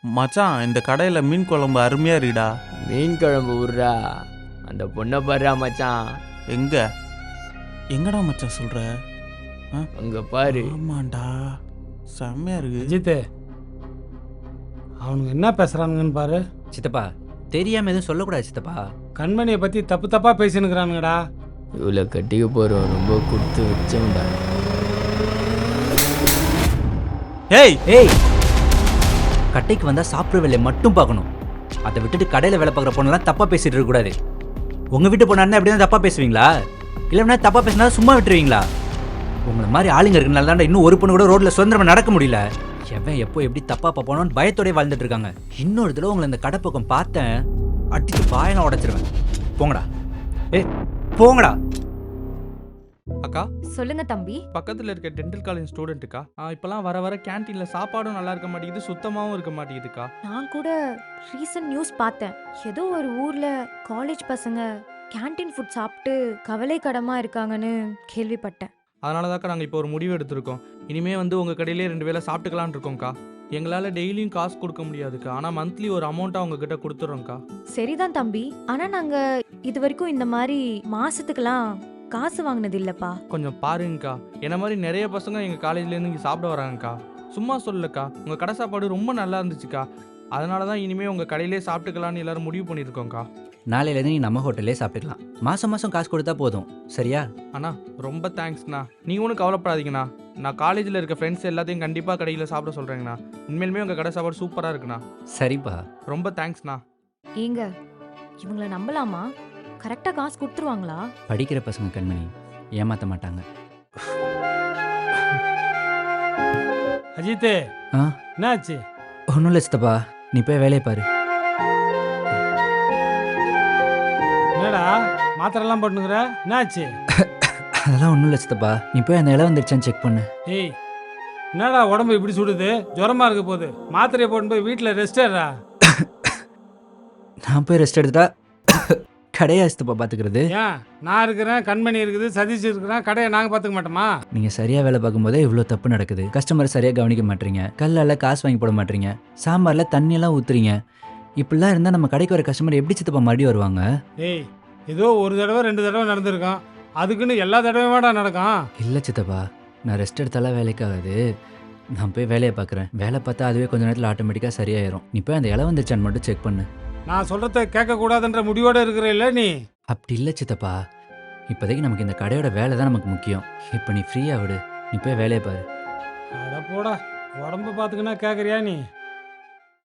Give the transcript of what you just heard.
மச்சான் இந்த கடையில் மீன் குழம்பு அருமையாக இருக்குடா. மீன் குழம்பு விட்றா, அந்த பொண்ணை பாடுறா மச்சான். எங்கடா மச்சான் சொல்கிற? அங்க பாரு. ஆமாண்டா, செம்மையா இருக்கு. அஜித், அவனுங்க என்ன பேசுறானுங்கன்னு பாரு. சித்தப்பா தெரியாம எதுவும் சொல்லக்கூடாது சித்தப்பா. கண்மணியை பத்தி தப்பு தப்பா பேசினுக்கிறானுங்கடா. இவ்வளோ கட்டிக்க போறோம், ரொம்ப கொடுத்து வச்சோம்டா. ஏய் ஏய், கட்டைக்கு வந்தா சாப்பிட்ற வேலையை மட்டும் பார்க்கணும். அதை விட்டுட்டு கடையில் வேலை பார்க்குற பொண்ணெல்லாம் தப்பா பேசிட்டு இருக்கக்கூடாது. உங்க வீட்டு பொண்ணா எப்படி தான் தப்பா பேசுவீங்களா? இல்லைன்னா தப்பா பேசினா சும்மா விட்டுருவீங்களா? உங்களை மாதிரி ஆளுங்க இருக்கனால தான் இன்னும் ஒரு பொண்ணு கூட ரோட்ல சுதந்திரமா நடக்க முடியல. எவன் எப்போ எப்படி தப்பா பார்ப்போன்னு பயத்தோடய வாழ்ந்துட்டு இருக்காங்க. இன்னொரு தடவை உங்களை இந்த கடை பக்கம் பார்த்தேன், அடிச்சு பாயெல்லாம் உடைச்சிருவேன். போங்கடா, ஏய் போங்கடா. அக்கா, சொல்லுங்க தம்பி. பக்கத்தில் இருக்க டென்டல் காலேஜ் ஸ்டூடெண்ட்டுக்கா. இப்போலாம் வர வர கேன்டீனில் சாப்பாடும் நல்லா இருக்க மாட்டேங்குது, சுத்தமாகவும் இருக்க மாட்டேங்குதுக்கா. நான் கூட ரீசன்ட் நியூஸ் பார்த்தேன். ஏதோ ஒரு ஊர்ல காலேஜ் பசங்க கேண்டீன் ஃபுட் சாப்பிட்டு கவலைக்கிடமா இருக்காங்கன்னு கேள்விப்பட்டேன். அதனால தாக்கா நாங்கள் இப்போ ஒரு முடிவு எடுத்திருக்கோம். இனிமே உங்கள் கடையிலே 2 வேளை சாப்பிட்டுக்கலான்னு இருக்கோம்க்கா. எங்களால் டெய்லியும் காசு கொடுக்க முடியாதுக்கா, ஆனால் மந்த்லி ஒரு அமௌண்ட்டாக உங்ககிட்ட கொடுத்துட்றோம்க்கா. சரிதான் தம்பி, ஆனா நாங்க இது வரைக்கும் இந்த மாதிரி மாசத்துக்கெல்லாம் காசு வாங்கினது இல்லப்பா. கொஞ்சம் பாருங்கக்கா, என்ன மாதிரி நிறைய பசங்க எங்கள் காலேஜ்லேருந்து இங்கே சாப்பிட வராங்கக்கா. சும்மா சொல்லக்கா, உங்கள் கடை சாப்பாடு ரொம்ப நல்லா இருந்துச்சுக்கா. அதனால தான் இனிமேல் உங்கள் கடையிலே சாப்பிட்டுக்கலான்னு எல்லாரும் முடிவு பண்ணியிருக்கோம்க்கா. நாளையிலேருந்து நீ நம்ம ஹோட்டல்லே சாப்பிட்டுக்கலாம். மாதம் மாதம் காசு கொடுத்தா போதும், சரியா? அண்ணா ரொம்ப தேங்க்ஸ்ண்ணா. நீங்கள் ஒன்றும் கவலைப்படாதீங்கண்ணா. நான் காலேஜில் இருக்க ஃப்ரெண்ட்ஸ் எல்லாத்தையும் கண்டிப்பாக கடையில் சாப்பிட சொல்கிறேங்கண்ணா. உண்மையிலுமே உங்கள் கடை சாப்பாடு சூப்பராக இருக்குண்ணா. சரிப்பா. ரொம்ப தேங்க்ஸ்ண்ணா. ஏங்க, இவங்கள நம்பலாமா? கரெக்டா காசு கொடுத்துருவாங்களா? படிக்கிற பசங்க கண்மணி, ஏமாற்ற மாட்டாங்க. அஜித், ஆ என்னாச்சு? ஒன்றும் இல்லை சித்தப்பா, நீ போய் வேலையை பாரு. என்னடா மாத்திரெல்லாம் போட்டுனுக்குற? என்னாச்சு? அதெல்லாம் ஒன்றும் இல்லை சித்தப்பா, நீ போய் அந்த இலை வந்துருச்சான்னு செக் பண்ணு. ஏய், என்னடா உடம்பு இப்படி சுடுது? ஜுரமா இருக்க போகுது. மாத்திரையை போட்டு போய் வீட்டில் ரெஸ்ட் ஏறா. நான் போய் ரெஸ்ட் எடுத்துட்டா கடையா சித்தப்பா பார்த்துக்கிறது? ஏன், நான் இருக்கிறேன், கண்மணி இருக்குது, சதீஷ் இருக்கிறேன், கடையை நாங்கள் பார்த்துக்க மாட்டோமா? நீங்கள் சரியாக வேலை பார்க்கும்போதே இவ்வளோ தப்பு நடக்குது. கஸ்டமர் சரியாக கவனிக்க மாட்டீங்க, கல்லால் காசு வாங்கி போட மாட்டீங்க, சாம்பாரில் தண்ணியெல்லாம் ஊற்றுறீங்க. இப்படிலாம் இருந்தால் நம்ம கடைக்கு வர கஸ்டமர் எப்படி சித்தப்பா மறுபடியும் வருவாங்க? ஏய், ஏதோ ஒரு தடவை 2 தடவை நடந்திருக்கோம், அதுக்குன்னு எல்லா தடவையுமாடா நடக்கும்? இல்லை சித்தப்பா, நான் ரெஸ்ட் எடுத்தாலாம் வேலைக்காகாது. நான் போய் வேலையை பார்க்குறேன். வேலை பார்த்தா அதுவே கொஞ்சம் நேரத்தில் ஆட்டோமேட்டிக்காக சரியாயிரும். நீ போய் அந்த இலை வந்துருச்சான்னு மட்டும் செக் பண்ணு. நான் சொல்கிறத கேட்கக்கூடாதுன்ற முடிவோடு இருக்கிற இல்லை நீ? அப்படி இல்லை சித்தப்பா, இப்போதைக்கு நமக்கு இந்த கடையோட வேலை தான் நமக்கு முக்கியம். இப்போ நீ ஃப்ரீயாக விடு, நீ போய் வேலையை பாரு. அட போடா, உடம்பு பார்த்துக்கினா கேட்குறியா நீ?